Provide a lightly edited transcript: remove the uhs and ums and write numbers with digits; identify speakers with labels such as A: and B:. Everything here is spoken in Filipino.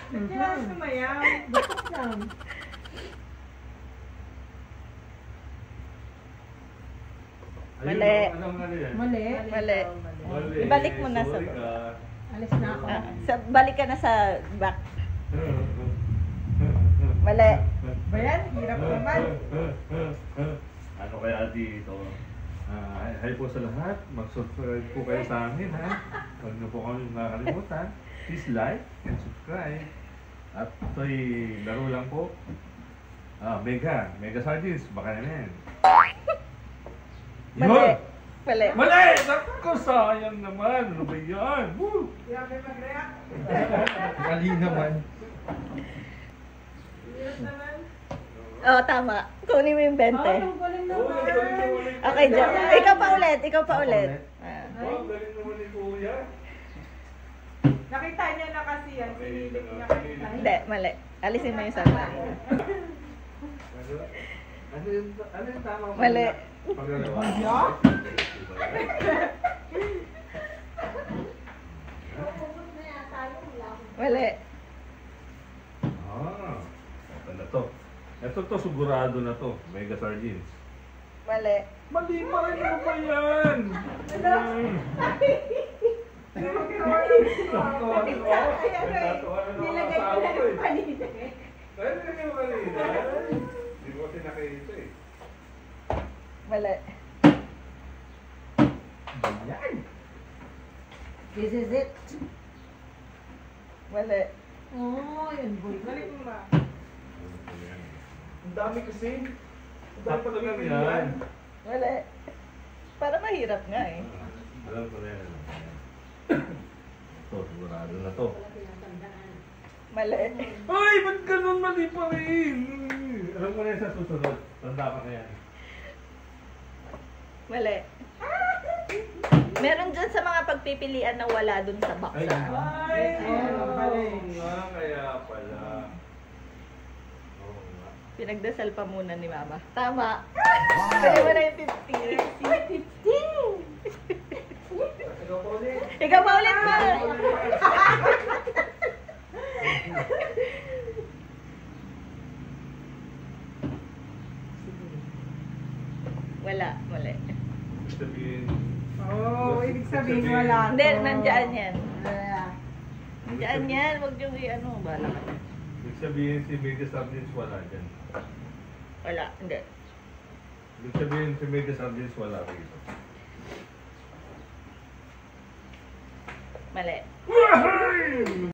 A: Kaya sumayaw. Bakit lang?
B: Mali.
C: Anong ano yan?
A: Mali.
B: Mali.
C: Mali.
B: Ibalik mo na sa
C: Sorry
B: baba.
C: ka.
A: Alis na ako.
B: Balik ka na sa back. Mali.
A: Ba yan? Hirap naman.
C: Ano kaya dito? Hi po sa lahat. Mag-subscribe po kayo sa amin, ha? Huwag niyo po kami makakalimutan. Please like and subscribe. At ito'y laro lang po. Mega Sardines. Baka na yan.
B: Mali. Mali.
C: Mali! Naku, sayang naman. Ano ba yan? Woo!
A: Grabe mag-react.
D: Mali naman.
A: Hirap naman.
B: Oo, tama. Kunin mo yung 20.
A: Ang galing naman.
B: Okay, John. Ikaw pa ulit. Ikaw pa ulit.
C: Wow, galing naman ni Kuya.
A: Nakita niya na kasi yan. Sinilip niya kanina.
B: Hindi, mali. Alisin mo yung sana.
C: Ano yung tama mo?
B: Mali.
C: Pagdalawa.
B: Mali.
C: Ito na to. Ito to, sigurado na to. Mega Sardines.
B: Mali.
C: Mali pa rin mo pa yan!
A: Nilagay ko na yung kanina eh.
C: Kaya nilagay mo kanina. Hindi ko kasi nakita eh.
B: Mali.
D: Ayan.
A: This is it.
B: Mali.
A: Oh, yun boy. Galing mo ba?
D: Ang dami kasi. Ang dami
C: Dapat lang
D: pipilian.
C: yan.
B: Mali. Para mahirap nga eh.
C: Alam ko na yan. Ito, sigurado na to.
B: Mali.
C: Ay, ba't ganun? Mali pa rin. Alam ko na yan sa susunod. Tanda ka na yan.
B: Mali. Meron dyan sa mga pagpipilian na wala dun sa box.
C: Ay, nga, kaya pala. Oo nga.
B: Pinagdasal pa muna ni Mama. Tama. Pwede mo na yung 50. 50.
D: Ikaw pa ulit.
B: Ikaw pa ulit ba? Wala. Mali.
C: Sabihin,
A: Oh, ibig sabihin wala.
B: Hindi, nandyan yan.
A: Wala.
B: Nandyan yan. Huwag yung ano. Bala ka na.
C: ibig sabihin si Mega Sardines wala dyan.
B: Wala. Hindi.
C: Ibig sabihin si Mega Sardines wala rito.
B: Mali.
C: Wahey!